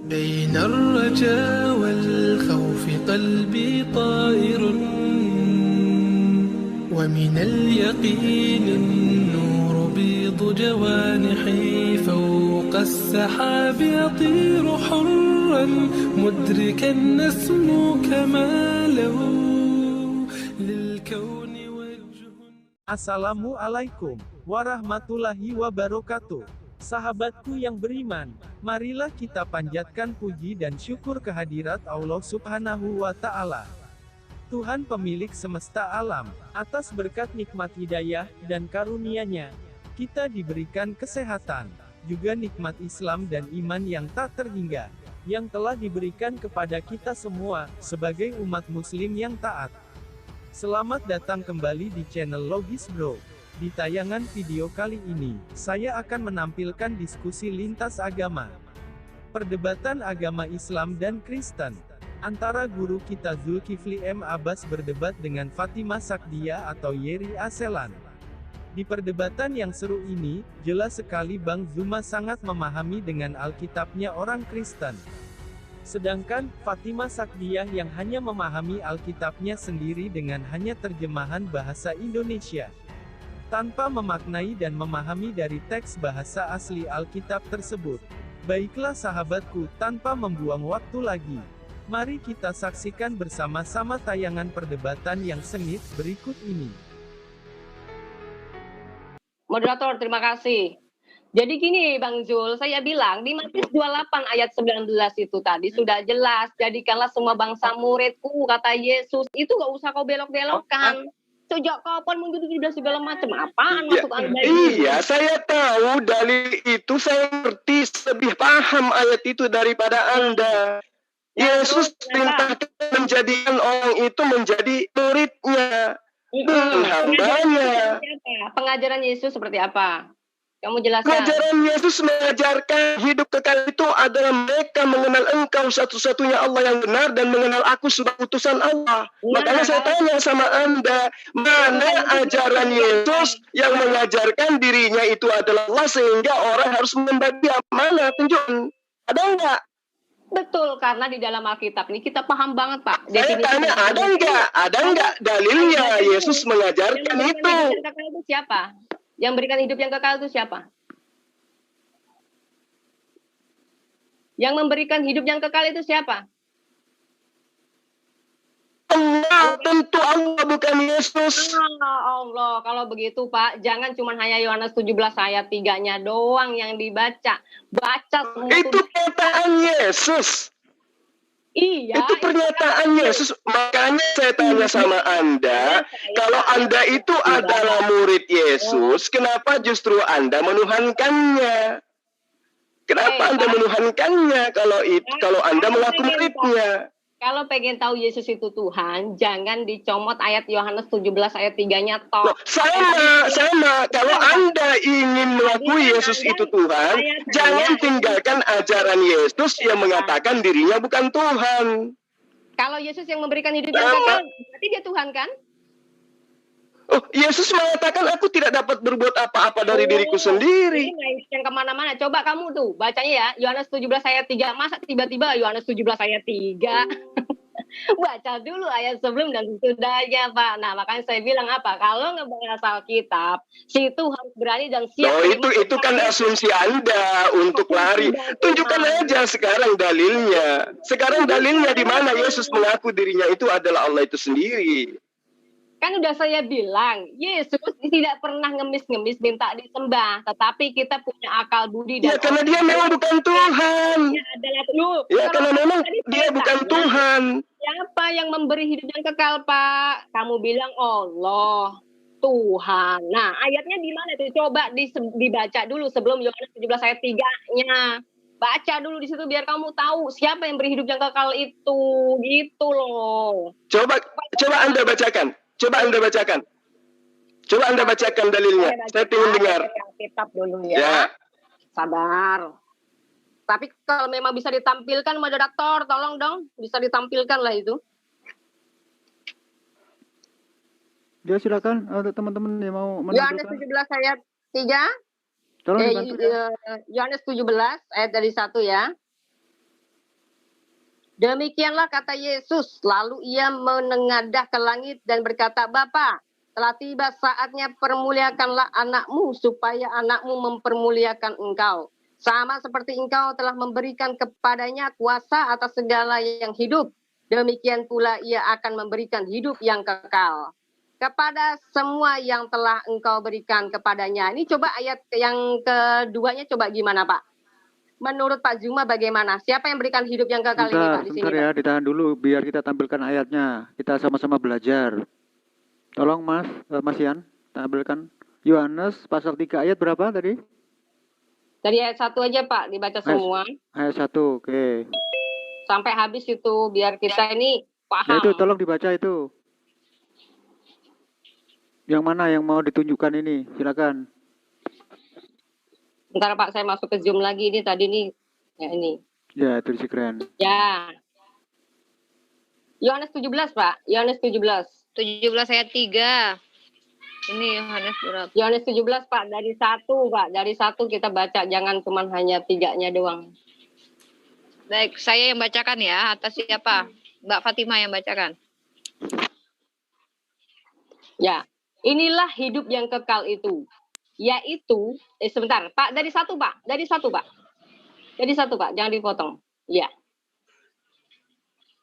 بين الرجا والخوف قلبي طائر ومن اليقين النور بيض جوانحي فوق السحاب يطير حرا مدركا نسمو كماله للكون وجه. Assalamualaikum warahmatullahi wabarakatuh. Sahabatku yang beriman, marilah kita panjatkan puji dan syukur kehadirat Allah Subhanahu wa Ta'ala, Tuhan pemilik semesta alam. Atas berkat nikmat hidayah dan karunia-Nya, kita diberikan kesehatan, juga nikmat Islam dan iman yang tak terhingga, yang telah diberikan kepada kita semua, sebagai umat muslim yang taat. Selamat datang kembali di channel Logis Bro. Di tayangan video kali ini, saya akan menampilkan diskusi lintas agama. Perdebatan agama Islam dan Kristen. Antara guru kita Zulkifli M. Abbas berdebat dengan Fatimah Sakdia atau Yeri Aselan. Di perdebatan yang seru ini, jelas sekali Bang Zuma sangat memahami dengan Alkitabnya orang Kristen. Sedangkan, Fatimah Sakdiah yang hanya memahami Alkitabnya sendiri dengan hanya terjemahan bahasa Indonesia, tanpa memaknai dan memahami dari teks bahasa asli Alkitab tersebut. Baiklah sahabatku, tanpa membuang waktu lagi, mari kita saksikan bersama-sama tayangan perdebatan yang sengit berikut ini. Moderator, terima kasih. Jadi gini Bang Zul, saya bilang di Matius 28 ayat 19 itu tadi sudah jelas, jadikanlah semua bangsa muridku, kata Yesus. Itu gak usah kau belok-belokkan. Sejak kapan menjadi segala macam? Apaan maksud Anda ini? Iya, saya tahu dalil itu, saya ngerti, lebih paham ayat itu daripada Anda. Yesus perintahkan menjadikan orang itu menjadi muridnya dan hambanya. Pengajaran Yesus seperti apa? Kamu jelaskan. Pengajaran Yesus mengajarkan hidup kekal itu adalah mereka mengenal Engkau satu-satunya Allah yang benar dan mengenal Aku sebagai utusan Allah. Makanya saya tanya sama Anda, mana ajaran Yesus yang mengajarkan dirinya itu adalah Allah sehingga orang harus menyembah Dia? Mana? Tunjukkan. Ada enggak? Betul, karena di dalam Alkitab ini kita paham banget, Pak. Saya tanya, ada enggak? Ada enggak dalilnya Yesus mengajarkan itu? Siapa? Yang berikan hidup yang kekal itu siapa? Yang memberikan hidup yang kekal itu siapa? Allah, tentu Allah, bukan Yesus. Allah, kalau begitu Pak, jangan cuma hanya Yohanes 17 ayat 3-nya doang yang dibaca. Baca semua. Itu pernyataan Yesus. Iya. Itu pernyataan Yesus. Makanya saya tanya sama Anda, kalau Anda itu adalah murid Yesus, kenapa justru Anda menuhankannya? Kenapa Anda menuhankannya kalau Anda mengaku muridnya? Kalau pengen tahu Yesus itu Tuhan, jangan dicomot ayat Yohanes 17 ayat 3-nya toh. Sama. Kalau Anda ingin mengakui Yesus itu Tuhan, jangan tinggalkan ajaran Yesus yang mengatakan dirinya bukan Tuhan. Kalau Yesus yang memberikan hidup yang kekal, berarti dia Tuhan kan? Oh, Yesus mengatakan aku tidak dapat berbuat apa-apa dari diriku sendiri. Ini yang kemana-mana. Coba kamu tuh bacanya ya, Yohanes 17 ayat 3. Masa tiba-tiba Yohanes 17 ayat 3? Baca dulu ayat sebelum dan sesudahnya, Pak. Nah, makanya saya bilang apa? Kalau ngebahas Alkitab, situ harus berani dan siap. Oh, itu kan asumsi Anda untuk lari. Tunjukkan aja sekarang dalilnya. Sekarang dalilnya di mana Yesus mengaku dirinya itu adalah Allah itu sendiri. Kan udah saya bilang, Yesus tidak pernah ngemis-ngemis minta disembah, tetapi kita punya akal budi dan karena dia memang bukan Tuhan. Karena memang dia bukan Tuhan. Siapa yang memberi hidup yang kekal, Pak? Kamu bilang Allah, Tuhan. Nah, ayatnya di mana tuh? Coba dibaca dulu sebelum Yohanes 17 ayat 3-nya. Baca dulu di situ biar kamu tahu siapa yang beri hidup yang kekal itu, gitu loh. Coba Anda bacakan. Coba Anda bacakan dalilnya. Saya ingin dengar. Kitab dulu ya. Sabar. Tapi kalau memang bisa ditampilkan, moderator, tolong dong. Bisa ditampilkan lah itu. Ya silakan untuk teman-teman yang mau Yohanes 17 ayat 3. Tolong dibantu ya. Yohanes 17 ayat dari 1 ya. Demikianlah kata Yesus, lalu ia menengadah ke langit dan berkata, Bapa, telah tiba saatnya permuliakanlah anakmu supaya anakmu mempermuliakan engkau. Sama seperti engkau telah memberikan kepadanya kuasa atas segala yang hidup, demikian pula ia akan memberikan hidup yang kekal kepada semua yang telah engkau berikan kepadanya. Ini coba ayat yang keduanya coba gimana Pak? Menurut Pak Zuma bagaimana? Siapa yang berikan hidup yang kekal ini Pak di sini? Sebentar ya, ditahan dulu biar kita tampilkan ayatnya. Kita sama-sama belajar. Tolong Mas Ian, tampilkan Yohanes pasal 3 ayat berapa tadi? Dari ayat 1 aja Pak, dibaca semua. Ayat 1, oke. Sampai habis itu, biar kita ini paham. Ya itu, tolong dibaca itu. Yang mana yang mau ditunjukkan ini? Silakan. Bentar Pak, saya masuk ke Zoom lagi. Ini tadi nih, ya ini. Ya, itu keren. Ya. Yohanes 17 Pak, Yohanes 17. 17 ayat 3. Ini Yohanes berapa? Yohanes 17 Pak, dari 1 Pak. Dari 1 kita baca, jangan cuma hanya 3-nya doang. Baik, saya yang bacakan ya. Atas siapa? Mbak Fatimah yang bacakan. Ya, inilah hidup yang kekal itu. Yaitu, sebentar Pak, dari 1 Pak. Dari 1 Pak. Dari 1 Pak, jangan dipotong. Ya.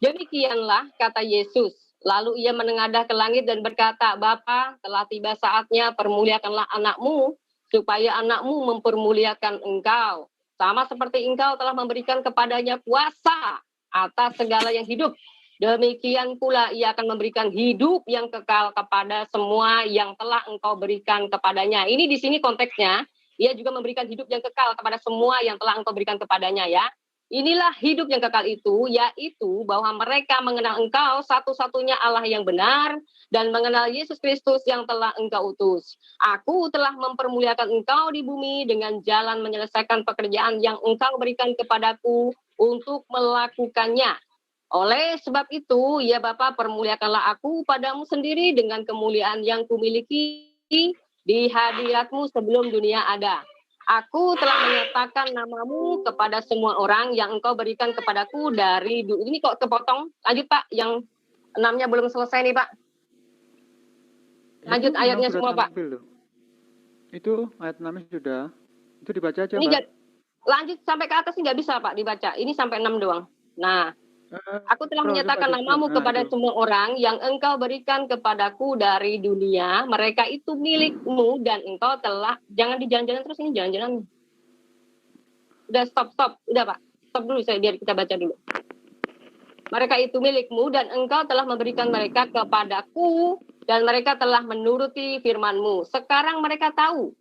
Demikianlah kata Yesus. Lalu ia menengadah ke langit dan berkata, Bapa, telah tiba saatnya permuliakanlah anakmu, supaya anakmu mempermuliakan engkau. Sama seperti engkau telah memberikan kepadanya kuasa atas segala yang hidup. Demikian pula ia akan memberikan hidup yang kekal kepada semua yang telah engkau berikan kepadanya. Ini di sini konteksnya, ia juga memberikan hidup yang kekal kepada semua yang telah engkau berikan kepadanya ya. Inilah hidup yang kekal itu, yaitu bahwa mereka mengenal engkau satu-satunya Allah yang benar dan mengenal Yesus Kristus yang telah engkau utus. Aku telah mempermuliakan engkau di bumi dengan jalan menyelesaikan pekerjaan yang engkau berikan kepadaku untuk melakukannya. Oleh sebab itu, ya Bapa, permuliakanlah aku padamu sendiri dengan kemuliaan yang kumiliki di hadiratmu sebelum dunia ada. Aku telah menyatakan namamu kepada semua orang yang engkau berikan kepadaku dari dulu. Ini kok kepotong? Lanjut Pak, yang 6-nya belum selesai nih Pak. Lanjut ayatnya semua Pak. Itu ayat 6 sudah. Itu dibaca aja ini Pak. Lanjut sampai ke atas nggak bisa Pak dibaca. Ini sampai 6 doang. Nah, aku telah menyatakan namamu kepada semua orang yang engkau berikan kepadaku dari dunia. Mereka itu milikmu dan engkau telah... Jangan di jalan-jalan terus, ini jalan-jalan. Udah stop. Udah Pak. Stop dulu biar kita baca dulu. Mereka itu milikmu dan engkau telah memberikan mereka kepadaku dan mereka telah menuruti firman-Mu. Sekarang mereka tahu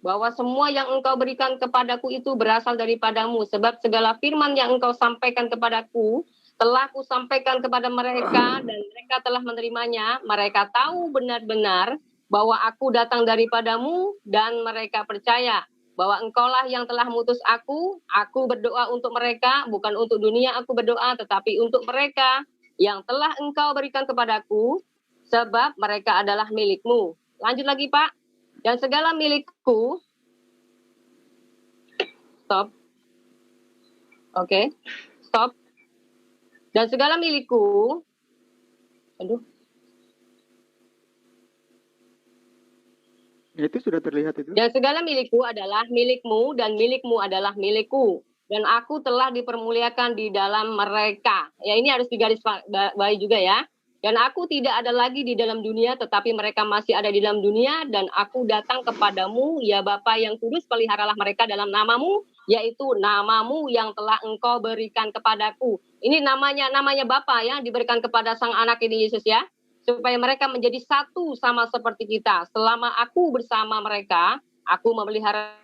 bahwa semua yang engkau berikan kepadaku itu berasal daripadamu. Sebab segala firman yang engkau sampaikan kepadaku telah kusampaikan kepada mereka dan mereka telah menerimanya. Mereka tahu benar-benar bahwa aku datang daripadamu dan mereka percaya bahwa engkaulah yang telah mutus aku. Aku berdoa untuk mereka, bukan untuk dunia aku berdoa, tetapi untuk mereka yang telah engkau berikan kepadaku, sebab mereka adalah milikmu. Lanjut lagi Pak. Dan segala milikku, stop. Oke, stop. Dan segala milikku, itu sudah terlihat itu. Dan segala milikku adalah milikmu dan milikmu adalah milikku. Dan aku telah dipermuliakan di dalam mereka. Ya ini harus digaris bawahi juga ya. Dan aku tidak ada lagi di dalam dunia, tetapi mereka masih ada di dalam dunia. Dan aku datang kepadamu, ya Bapa yang kudus, peliharalah mereka dalam namamu, yaitu namamu yang telah engkau berikan kepadaku. Ini namanya Bapa ya, diberikan kepada sang anak ini Yesus ya. Supaya mereka menjadi satu sama seperti kita. Selama aku bersama mereka, aku memelihara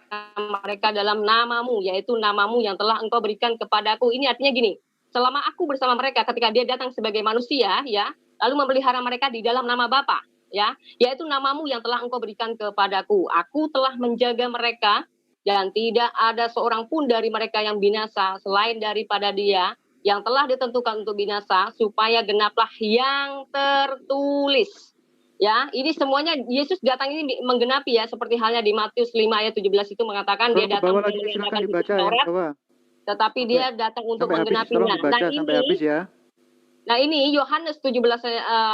mereka dalam namamu, yaitu namamu yang telah engkau berikan kepadaku. Ini artinya gini, selama aku bersama mereka ketika dia datang sebagai manusia ya, lalu memelihara mereka di dalam nama Bapa ya, yaitu namamu yang telah engkau berikan kepadaku. Aku telah menjaga mereka dan tidak ada seorang pun dari mereka yang binasa selain daripada dia yang telah ditentukan untuk binasa, supaya genaplah yang tertulis. Ya, ini semuanya Yesus datang ini menggenapi ya, seperti halnya di Matius 5 ayat 17 itu mengatakan dia datang dibaca Taurat. tetapi dia datang untuk Sampai habis, tolong menggenapinya. dibaca sampai habis ya. Nah ini Yohanes 17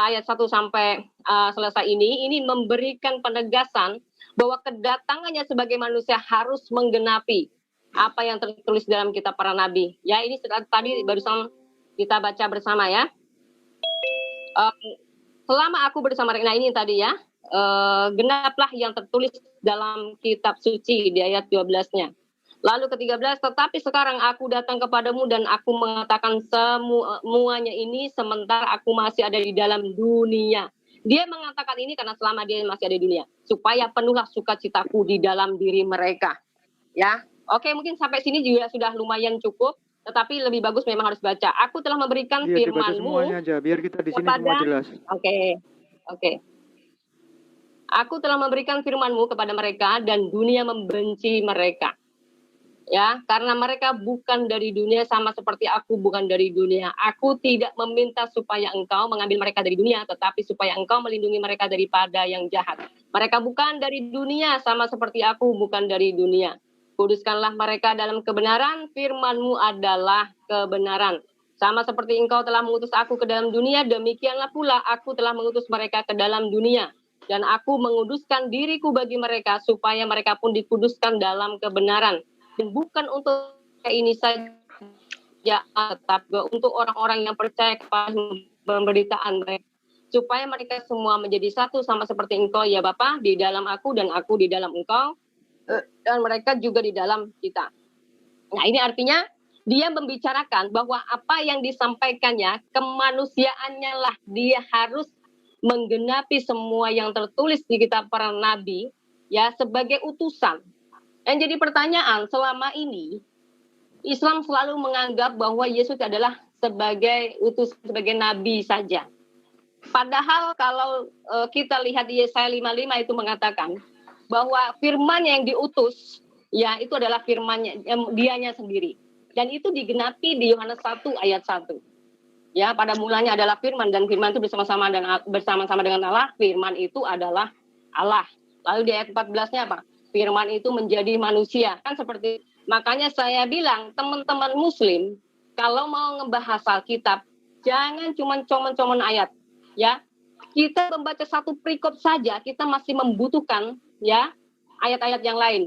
ayat 1 sampai selesai ini memberikan penegasan bahwa kedatangannya sebagai manusia harus menggenapi apa yang tertulis dalam kitab para nabi. Ya ini tadi barusan kita baca bersama ya. Selama aku bersama mereka, nah ini tadi ya, genaplah yang tertulis dalam kitab suci di ayat 12-nya. Lalu ke-13, tetapi sekarang aku datang kepadamu dan aku mengatakan semuanya ini sementara aku masih ada di dalam dunia. Dia mengatakan ini karena selama dia masih ada di dunia, supaya penuhlah sukacitaku di dalam diri mereka. Ya, oke, mungkin sampai sini juga sudah lumayan cukup, tetapi lebih bagus memang harus baca. Aku telah memberikan Dibaca firman-Mu semuanya aja, biar kita di sini semua jelas. Oke. Aku telah memberikan firman-Mu kepada mereka dan dunia membenci mereka. Ya, karena mereka bukan dari dunia sama seperti aku bukan dari dunia. Aku tidak meminta supaya engkau mengambil mereka dari dunia, tetapi supaya engkau melindungi mereka daripada yang jahat. Mereka bukan dari dunia sama seperti aku bukan dari dunia. Kuduskanlah mereka dalam kebenaran, firman-Mu adalah kebenaran. Sama seperti engkau telah mengutus aku ke dalam dunia, demikianlah pula aku telah mengutus mereka ke dalam dunia. Dan aku menguduskan diriku bagi mereka, supaya mereka pun dikuduskan dalam kebenaran. Dan bukan untuk ini saja, tetapi untuk orang-orang yang percaya kepada pemberitaan mereka, supaya mereka semua menjadi satu sama seperti engkau ya Bapa, di dalam aku dan aku di dalam engkau, dan mereka juga di dalam kita. Nah ini artinya dia membicarakan bahwa apa yang disampaikannya, kemanusiaannya lah dia harus menggenapi semua yang tertulis di kitab para nabi, ya sebagai utusan. Yang jadi pertanyaan, selama ini Islam selalu menganggap bahwa Yesus adalah sebagai utusan, sebagai nabi saja. Padahal kalau kita lihat di Yesaya 55 itu mengatakan bahwa firman yang diutus, ya itu adalah firman-Nya, dianya sendiri. Dan itu digenapi di Yohanes 1 ayat 1. Ya, pada mulanya adalah firman, dan firman itu bersama-sama dengan Allah, firman itu adalah Allah. Lalu di ayat 14-nya apa? Firman itu menjadi manusia. Kan seperti, makanya saya bilang, teman-teman muslim, kalau mau ngebahas Alkitab, jangan cuma comon-comon ayat. Ya, kita membaca satu perikop saja, kita masih membutuhkan ya ayat-ayat yang lain,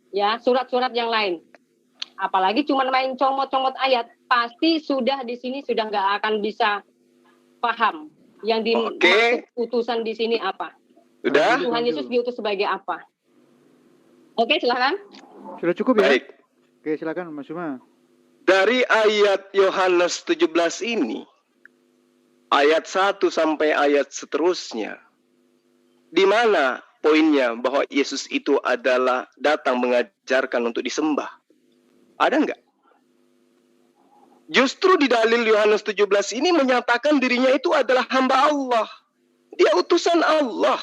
ya surat-surat yang lain. Apalagi cuma main comot-comot ayat, pasti sudah di sini sudah nggak akan bisa paham yang dimaksud utusan di sini apa. Sudah. Tuhan Yesus diutus sebagai apa? Oke, silakan. Sudah cukup ya? Baik. Oke, silakan Mas Suma. Dari ayat Yohanes 17 ini, ayat 1 sampai ayat seterusnya, di mana poinnya bahwa Yesus itu adalah datang mengajarkan untuk disembah? Ada enggak? Justru di dalil Yohanes 17 ini menyatakan dirinya itu adalah hamba Allah. Dia utusan Allah.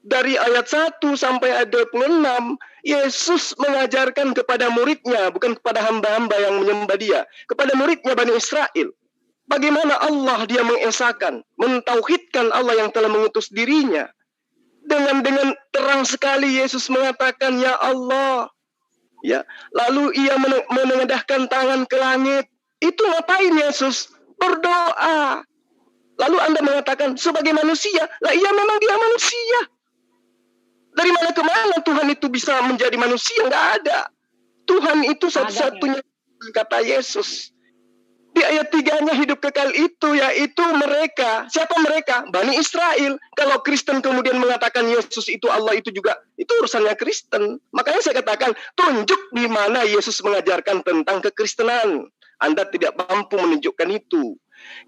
Dari ayat 1 sampai ayat 26, Yesus mengajarkan kepada muridnya, bukan kepada hamba-hamba yang menyembah dia, kepada muridnya Bani Israel. Bagaimana Allah dia mengesahkan, mentauhidkan Allah yang telah mengutus dirinya. Dengan terang sekali Yesus mengatakan, ya Allah. Ya, lalu ia menengadahkan tangan ke langit. Itu ngapain Yesus? Berdoa. Lalu Anda mengatakan sebagai manusia, lah iya memang dia manusia. Dari mana ke mana Tuhan itu bisa menjadi manusia? Enggak ada. Tuhan itu satu-satunya, kata Yesus. Di ayat 3-nya hidup kekal itu, yaitu mereka. Siapa mereka? Bani Israel. Kalau Kristen kemudian mengatakan Yesus itu Allah, itu juga, itu urusannya Kristen. Makanya saya katakan, tunjuk di mana Yesus mengajarkan tentang kekristenan. Anda tidak mampu menunjukkan itu.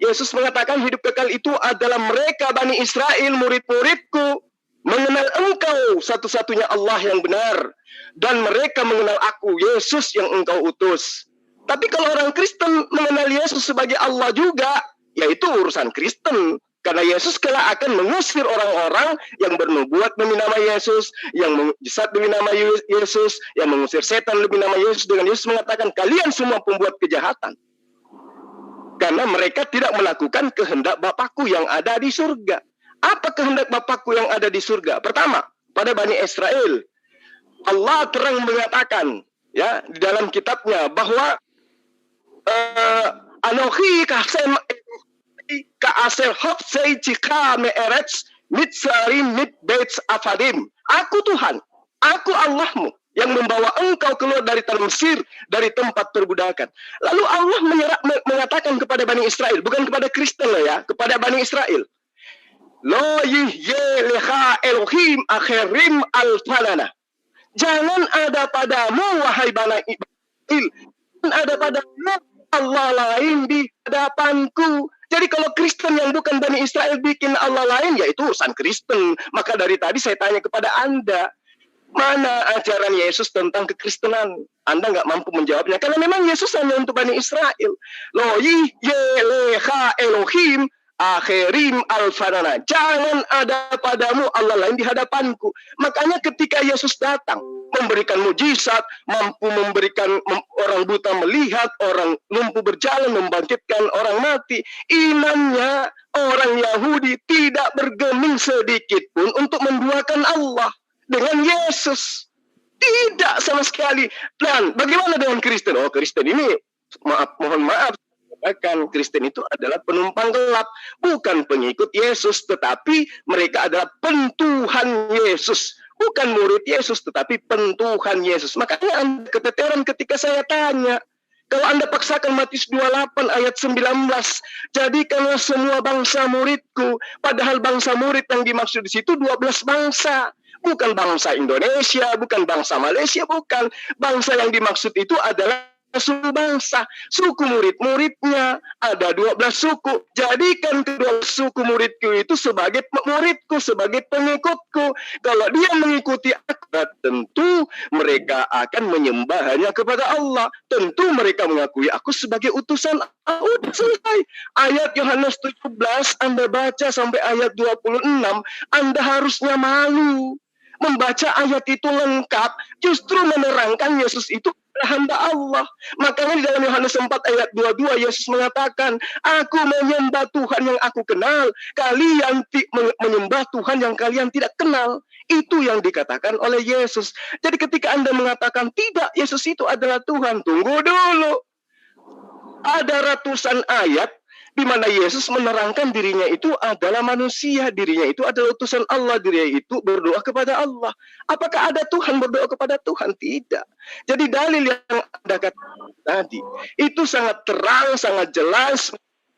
Yesus mengatakan hidup kekal itu adalah mereka Bani Israel, murid-muridku, mengenal engkau satu-satunya Allah yang benar. Dan mereka mengenal aku, Yesus yang engkau utus. Tapi kalau orang Kristen mengenal Yesus sebagai Allah juga, yaitu urusan Kristen. Karena Yesus kelak akan mengusir orang-orang yang bernubuat demi nama Yesus, yang mujizat demi nama Yesus, yang mengusir setan demi nama Yesus. Dengan Yesus mengatakan, kalian semua pembuat kejahatan. Karena mereka tidak melakukan kehendak Bapakku yang ada di surga. Apa kehendak Bapakku yang ada di surga? Pertama, pada Bani Israel, Allah terang mengatakan, ya, di dalam kitabnya bahwa Anochi kasem kaasel hofsei jika me'eretz mitsarim mitbets afadim. Aku Tuhan, aku Allahmu yang membawa engkau keluar dari tanah Mesir, dari tempat perbudakan. Lalu Allah mengatakan kepada Bani Israel, bukan kepada Kristen loh ya, kepada Bani Israel. Lo yihye leha Elohim akhirim al-fanana. Jangan ada padamu, wahai Bani Israel, jangan ada padamu Allah lain di hadapanku. Jadi kalau Kristen yang bukan Bani Israel bikin Allah lain, ya itu urusan Kristen. Maka dari tadi saya tanya kepada Anda, mana ajaran Yesus tentang kekristenan? Anda nggak mampu menjawabnya, karena memang Yesus hanya untuk Bani Israel. Lo yihye Elohim akhirim al-fanana. Jangan ada padamu Allah lain di hadapanku. Makanya ketika Yesus datang, memberikan mujizat, mampu memberikan orang buta melihat, orang lumpuh berjalan, membangkitkan orang mati, imannya orang Yahudi tidak bergeming sedikit pun untuk menduakan Allah dengan Yesus. Tidak sama sekali. Dan bagaimana dengan Kristen? Oh, Kristen ini, mohon maaf, Kristen itu adalah penumpang gelap, bukan pengikut Yesus, tetapi mereka adalah pentuhan Yesus, bukan murid Yesus, tetapi pentuhan Yesus. Makanya Anda keteteran ketika saya tanya. Kalau Anda paksakan Matius 28 ayat 19, jadikanlah semua bangsa muridku, padahal bangsa murid yang dimaksud di situ 12 bangsa. Bukan bangsa Indonesia, bukan bangsa Malaysia, bukan. Bangsa yang dimaksud itu adalah suku bangsa, suku murid-muridnya, ada 12 suku. Jadikan kedua suku muridku itu sebagai muridku, sebagai pengikutku. Kalau dia mengikuti aku, tentu mereka akan menyembah hanya kepada Allah. Tentu mereka mengakui aku sebagai utusan Allah. Selesai. Ayat Yohanes 17 Anda baca sampai ayat 26, Anda harusnya malu. Membaca ayat itu lengkap, justru menerangkan Yesus itu hamba Allah. Makanya di dalam Yohanes 4 ayat 22 Yesus mengatakan, aku menyembah Tuhan yang aku kenal, kalian menyembah Tuhan yang kalian tidak kenal. Itu yang dikatakan oleh Yesus. Jadi ketika Anda mengatakan tidak, Yesus itu adalah Tuhan, tunggu dulu. Ada ratusan ayat di mana Yesus menerangkan dirinya itu adalah manusia, dirinya itu adalah utusan Allah, dirinya itu berdoa kepada Allah. Apakah ada Tuhan berdoa kepada Tuhan? Tidak. Jadi dalil yang Anda katakan tadi itu sangat terang, sangat jelas.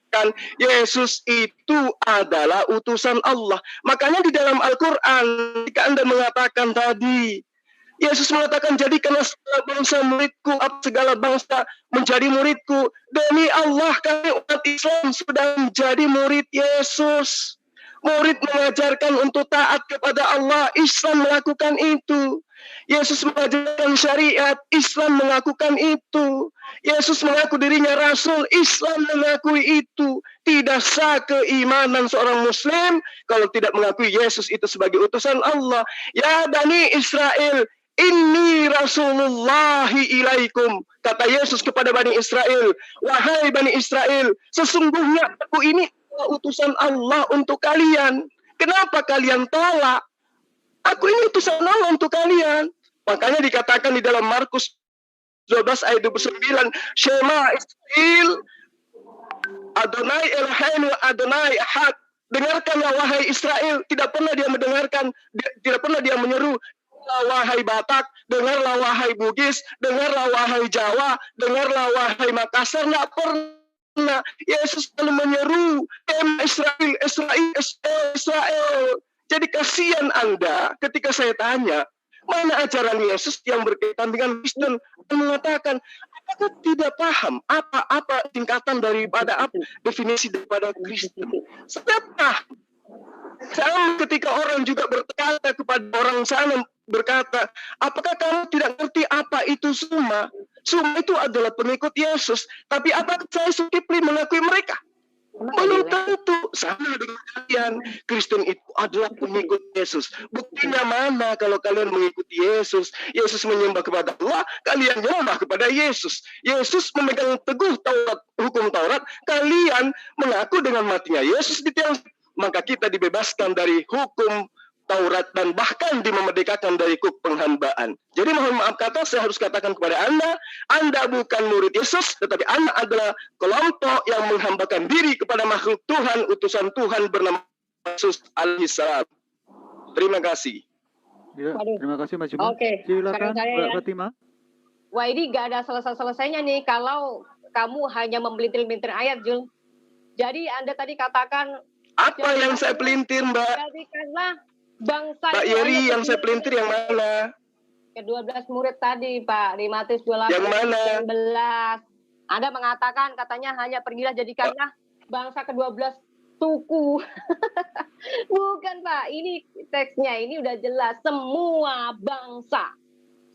Kan Yesus itu adalah utusan Allah. Makanya di dalam Al-Quran, jika Anda mengatakan tadi, Yesus mengatakan, jadikanlah segala bangsa muridku, segala bangsa menjadi muridku. Demi Allah, kami umat Islam sudah menjadi murid Yesus. Murid mengajarkan untuk taat kepada Allah, Islam melakukan itu. Yesus mengajarkan syariat, Islam mengakukan itu. Yesus mengaku dirinya Rasul, Islam mengakui itu. Tidak sah keimanan seorang Muslim kalau tidak mengakui Yesus itu sebagai utusan Allah. Ya Bani Israel, Inni Rasulullahi ilaikum. Kata Yesus kepada Bani Israel, wahai Bani Israel, sesungguhnya aku ini utusan Allah untuk kalian. Kenapa kalian tolak? Aku ini utusan Allah untuk kalian. Makanya dikatakan di dalam Markus 12 ayat 29, Shema Israel, Adonai Eloheinu Adonai Ahad. Dengarkanlah wahai Israel. Tidak pernah dia mendengarkan, tidak pernah dia menyeru, wahai Batak, dengarlah wahai Bugis, dengarlah wahai Jawa, dengarlah wahai Makassar. Nggak pernah. Yesus selalu menyeru, Israel, Israel, Israel, Israel. Jadi kasihan Anda ketika saya tanya, mana ajaran Yesus yang berkaitan dengan Kristen, dan mengatakan, apakah tidak paham apa tingkatan daripada apa definisi daripada Kristen? Sudah paham. Sama ketika orang juga berkata kepada orang sana, berkata, apakah kamu tidak ngerti apa itu Suma? Suma itu adalah pengikut Yesus. Tapi apakah saya Zulkifli mengakui mereka? Belum tentu. Sama dengan kalian. Kristen itu adalah pengikut Yesus. Buktinya mana kalau kalian mengikuti Yesus? Yesus menyembah kepada Allah, kalian menyembah kepada Yesus. Yesus memegang teguh Taurat, hukum Taurat, kalian mengaku dengan matinya Yesus di tiang. Maka kita dibebaskan dari hukum Taurat dan bahkan dimerdekakan dari kuk penghambaan. Jadi mohon maaf kata, saya harus katakan kepada Anda bukan murid Yesus, tetapi Anda adalah kelompok yang menghambakan diri kepada makhluk Tuhan, utusan Tuhan bernama Yesus alaihissalam. Terima kasih. Ya, Waduh. terima kasih Mas Juma. Oke, Silakan sekarang saya Mbak ya. Fatima. Wah, ini gak ada selesai-selesainya nih kalau kamu hanya membelintir-belintir ayat, Jul. Jadi Anda tadi katakan, Apa yang saya pelintir, Mbak? jadikanlah bangsa Mbak itu Yeri, hanya yang saya pelintir yang mana? ke-12 murid tadi, Pak, di Matius 28 Yang mana? 19. Anda mengatakan katanya hanya pergilah jadikanlah bangsa ke-12 suku. Bukan, Pak. Ini teksnya ini udah jelas, semua bangsa.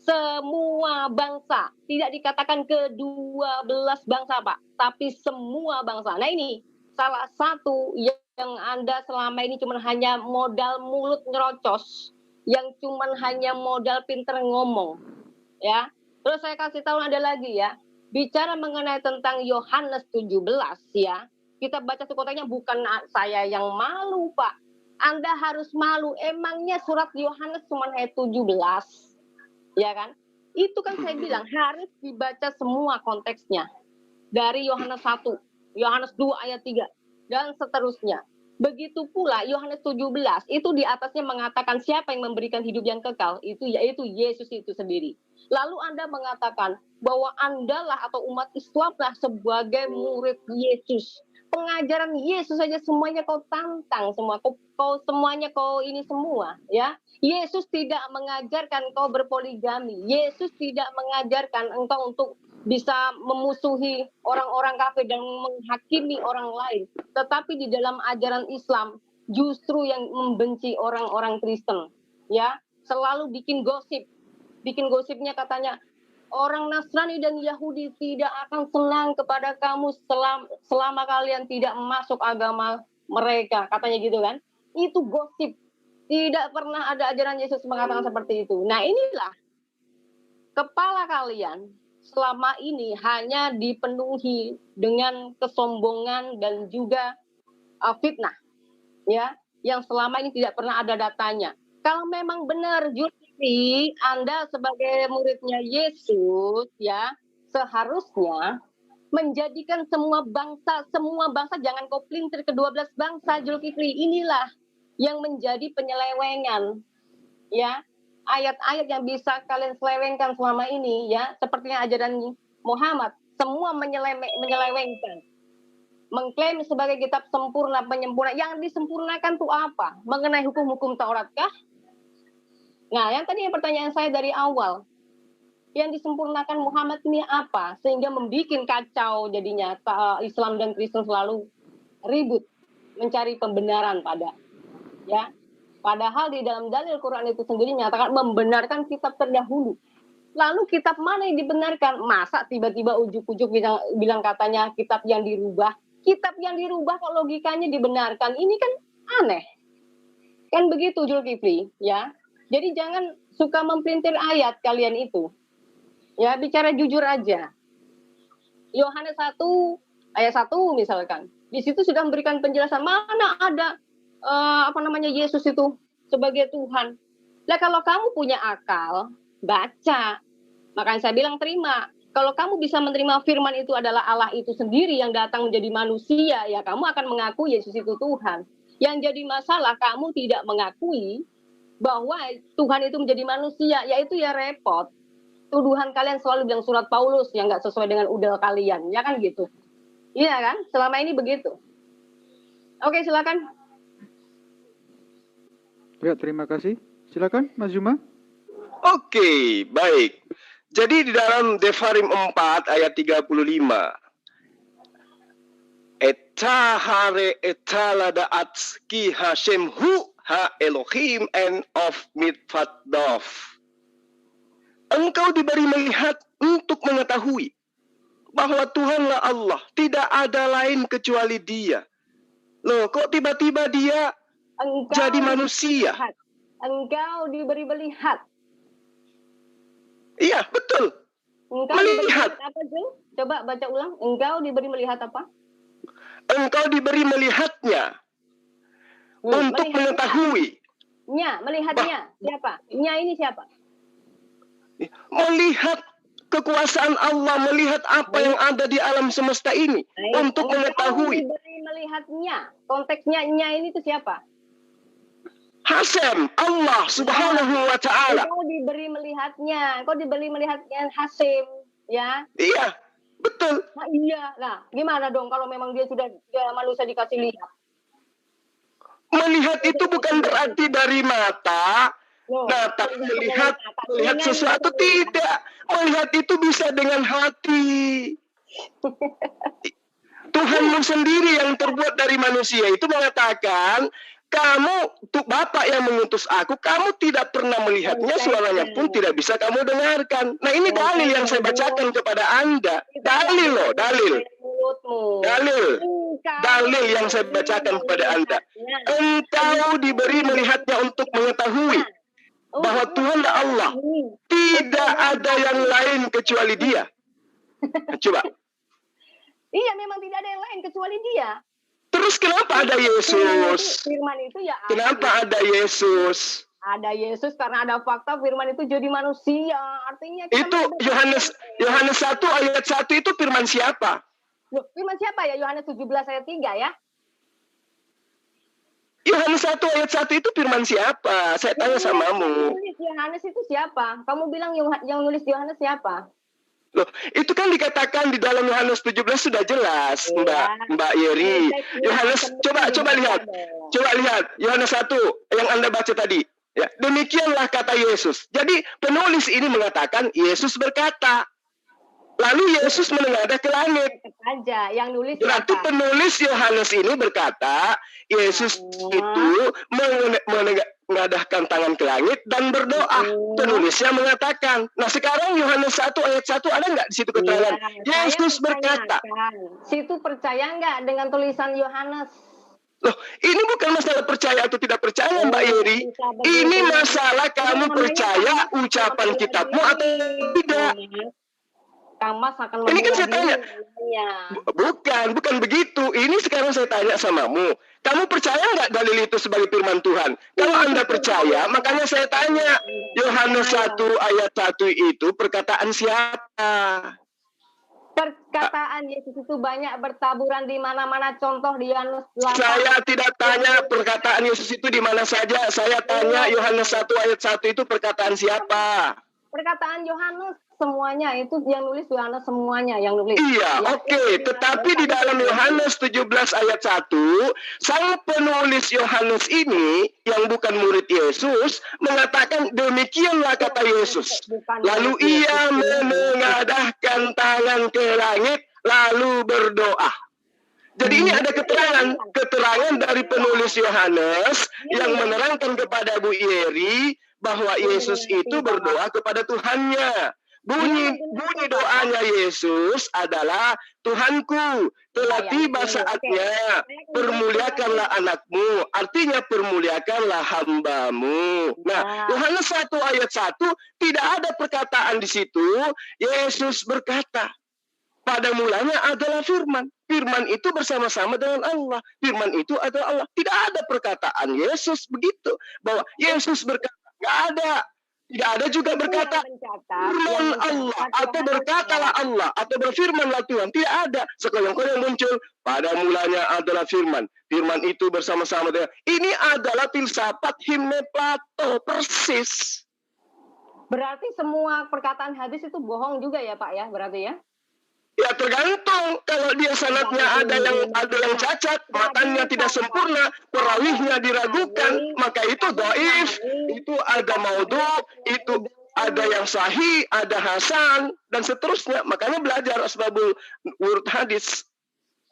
Semua bangsa. Tidak dikatakan ke-12 bangsa, Pak, tapi semua bangsa. Nah, ini salah satu yang Anda selama ini cuma hanya modal mulut nyerocos, yang cuma hanya modal pinter ngomong, ya. Terus saya kasih tahu Anda lagi ya, bicara mengenai tentang Yohanes 17 ya, kita baca sekotanya bukan saya yang malu, Pak. Anda harus malu, emangnya surat Yohanes cuma ayat 17, ya kan? Itu kan saya bilang harus dibaca semua konteksnya. Dari Yohanes 1, Yohanes 2 ayat 3, dan seterusnya. Begitu pula Yohanes 17 itu di atasnya mengatakan siapa yang memberikan hidup yang kekal, itu yaitu Yesus itu sendiri. Lalu Anda mengatakan bahwa Andalah atau umat Islamlah sebagai murid Yesus. Pengajaran Yesus saja semuanya kau tantang semua, kau semuanya kau ini semua, ya. Yesus tidak mengajarkan kau berpoligami. Yesus tidak mengajarkan engkau untuk bisa memusuhi orang-orang kafir dan menghakimi orang lain. Tetapi di dalam ajaran Islam justru yang membenci orang-orang Kristen, ya. Selalu bikin gosip. Bikin gosipnya katanya orang Nasrani dan Yahudi tidak akan senang kepada kamu selama kalian tidak masuk agama mereka, katanya gitu kan. Itu gosip. Tidak pernah ada ajaran Yesus mengatakan seperti itu. Nah, inilah kepala kalian selama ini hanya dipenuhi dengan kesombongan dan juga fitnah, ya, yang selama ini tidak pernah ada datanya. Kalau memang benar Julfi, Anda sebagai muridnya Yesus, ya, seharusnya menjadikan semua bangsa jangan kau pelintir ke-12 bangsa, Zulkifli. Inilah yang menjadi penyelewengan, ya. Ayat-ayat yang bisa kalian selewengkan selama ini, ya, sepertinya ajaran Muhammad, semua menyelewengkan. Mengklaim sebagai kitab sempurna, penyempurna. Yang disempurnakan itu apa? Mengenai hukum-hukum Taurat kah? Nah, yang tadi pertanyaan saya dari awal, yang disempurnakan Muhammad ini apa? Sehingga membuat kacau jadinya Islam dan Kristen selalu ribut mencari pembenaran ya. Padahal di dalam dalil Quran itu sendiri menyatakan membenarkan kitab terdahulu. Lalu kitab mana yang dibenarkan? Masa tiba-tiba ujuk-ujuk bilang katanya kitab yang dirubah? Kitab yang dirubah kok logikanya dibenarkan? Ini kan aneh. Kan begitu Zulkifli, ya. Jadi jangan suka mempelintir ayat kalian itu. Ya, bicara jujur aja. Yohanes 1 ayat 1 misalkan. Di situ sudah memberikan penjelasan mana ada Yesus itu sebagai Tuhan. Lah kalau kamu punya akal, baca. Makanya saya bilang terima. Kalau kamu bisa menerima firman itu adalah Allah itu sendiri yang datang menjadi manusia, ya kamu akan mengaku Yesus itu Tuhan. Yang jadi masalah kamu tidak mengakui bahwa Tuhan itu menjadi manusia, yaitu ya repot. Tuduhan kalian selalu bilang surat Paulus yang nggak sesuai dengan udel kalian, ya kan gitu. Iya kan? Selama ini begitu. Oke, silakan. Ya, terima kasih. Silakan, Mas Juma. Oke, baik. Jadi di dalam Devarim 4 ayat 35. Eta hare eta ladaat ki Hashem hu ha Elohim and of mitfadov. Engkau diberi melihat untuk mengetahui bahwa Tuhanlah Allah, tidak ada lain kecuali Dia. Loh, kok tiba-tiba Dia jadi manusia? Engkau diberi melihat. Iya, betul. Engkau melihat apa, Jul? Coba baca ulang. Engkau diberi melihat apa? Engkau diberi melihatnya untuk mengetahui Melihatnya siapa? Nya ini siapa? Melihat kekuasaan Allah, melihat apa yang ada di alam semesta ini, untuk mengetahui. Diberi melihatnya, konteksnya nya ini itu siapa? Hasim, Allah Subhanahu wa Ta'ala. Kau diberi melihatnya, Hasim, ya? Iya, betul. Nah, iya. Nah, gimana dong kalau memang dia manusia dikasih lihat? Melihat itu bukan berarti dari mata. Nah, tapi melihat sesuatu tidak. Melihat itu bisa dengan hati. Tuhanmu sendiri yang terbuat dari manusia itu mengatakan, kamu, Bapak yang mengutus aku, kamu tidak pernah melihatnya, suaranya pun tidak bisa kamu dengarkan. Nah, ini dalil yang saya bacakan kepada Anda. Dalil loh, dalil. Dalil yang saya bacakan kepada Anda. Engkau diberi melihatnya untuk mengetahui bahwa Tuhan Allah tidak ada yang lain kecuali Dia. Coba. Iya, memang tidak ada yang lain kecuali Dia. Terus kenapa ada Yesus? Firman itu ya. Kenapa ada Yesus? Ada Yesus karena ada fakta firman itu jadi manusia. Artinya itu Yohanes 1 ayat 1 itu firman siapa? Loh, firman siapa ya? Yohanes 17 ayat 3 ya? Yohanes 1 ayat 1 itu firman siapa? Saya tanya samamu. Nulis Yohanes itu siapa? Kamu bilang yang nulis Yohanes siapa? Loh, itu kan dikatakan di dalam Yohanes 17 sudah jelas, ya. Mbak Yeri. Yohanes, coba lihat. Coba lihat Yohanes 1 yang Anda baca tadi. Ya, demikianlah kata Yesus. Jadi penulis ini mengatakan Yesus berkata. Lalu Yesus menengadah ke langit. Aja, yang nulis berarti siapa? Penulis Yohanes ini berkata, Yesus itu mengadahkan tangan ke langit dan berdoa. Penulisnya mengatakan. Nah, sekarang Yohanes 1 ayat 1 ada nggak di situ keterangan? Yesus berkata. Situ percaya nggak dengan tulisan Yohanes? Loh, ini bukan masalah percaya atau tidak percaya, Mbak Yeri. Ini masalah kamu percaya ucapan kitabmu atau tidak. Kamas akan ini kan saya tanya. Bukan begitu. Ini sekarang saya tanya samamu. Kamu percaya nggak dalil itu sebagai firman Tuhan? Kalau Anda percaya, makanya saya tanya. Yohanes 1 ayat 1 itu perkataan siapa? Perkataan Yesus itu banyak bertaburan di mana-mana, contoh di Yohanes 8. Saya tidak tanya perkataan Yesus itu di mana saja. Saya tanya Yohanes 1 ayat 1 itu perkataan siapa? Perkataan Yohanes semuanya itu yang nulis Yohanes semuanya yang nulis. Iya, oke. Tetapi di dalam Yohanes 17 ayat 1, sang penulis Yohanes ini yang bukan murid Yesus mengatakan demikianlah kata Yesus. Lalu ia menengadahkan tangan ke langit lalu berdoa. Jadi ini ada keterangan dari penulis Yohanes yang menerangkan kepada Bu Yeri bahwa Yesus itu berdoa kepada Tuhannya. Bunyi doanya Yesus adalah, Tuhanku, telah tiba saatnya, permuliakanlah anakmu. Artinya permuliakanlah hambamu. Nah, Yohanes 1 ayat 1 tidak ada perkataan di situ. Yesus berkata, pada mulanya adalah firman. Firman itu bersama-sama dengan Allah. Firman itu adalah Allah. Tidak ada perkataan Yesus begitu. Bahwa Yesus berkata, tidak ada. Tidak ada juga berkata firman Allah atau berkatalah Allah atau berfirmanlah Tuhan. Tidak ada. Sekali-kali yang muncul pada mulanya adalah firman. Firman itu bersama-sama dengan. Ini adalah filsafat himne Plato persis. Berarti semua perkataan hadis itu bohong juga ya Pak ya, berarti ya? Ya tergantung. Kalau dia sanadnya ada yang cacat, matanya tidak sempurna, perawihnya diragukan, maka itu dhaif, itu ada maudhu, itu ada yang sahih, ada hasan, dan seterusnya. Makanya belajar asbabul wurud hadis.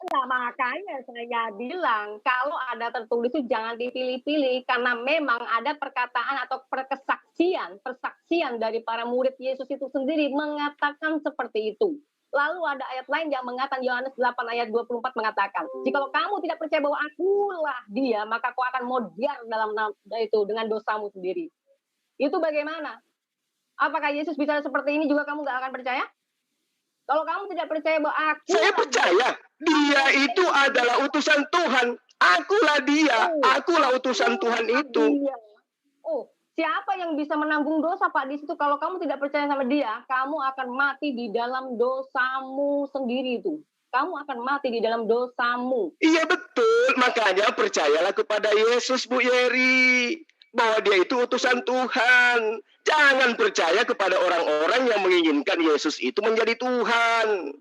Nah, makanya saya bilang kalau ada tertulis itu jangan dipilih-pilih karena memang ada perkataan atau persaksian dari para murid Yesus itu sendiri mengatakan seperti itu. Lalu ada ayat lain yang mengatakan Yohanes 8 ayat 24 mengatakan, jikalau kamu tidak percaya bahwa akulah dia, maka kau akan modiar dalam itu dengan dosamu sendiri. Itu bagaimana? Apakah Yesus bicara seperti ini juga kamu gak akan percaya? Kalau kamu tidak percaya bahwa aku... Saya percaya. Dia itu adalah utusan Tuhan. Akulah dia. Akulah utusan Tuhan itu. Siapa yang bisa menanggung dosa, Pak? Di situ kalau kamu tidak percaya sama dia, kamu akan mati di dalam dosamu sendiri itu. Kamu akan mati di dalam dosamu. Iya betul, makanya percayalah kepada Yesus, Bu Yeri, bahwa dia itu utusan Tuhan. Jangan percaya kepada orang-orang yang menginginkan Yesus itu menjadi Tuhan.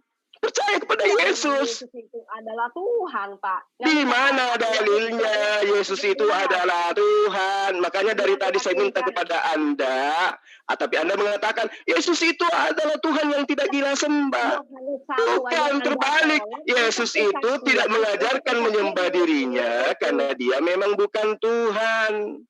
Percaya kepada Yesus. Yesus itu adalah Tuhan, Pak. Di mana dalilnya Yesus itu adalah Tuhan? Makanya dari tadi saya minta kepada Anda, tapi Anda mengatakan Yesus itu adalah Tuhan yang tidak gila sembah. Bukan, terbalik. Yesus itu tidak mengajarkan menyembah dirinya karena dia memang bukan Tuhan.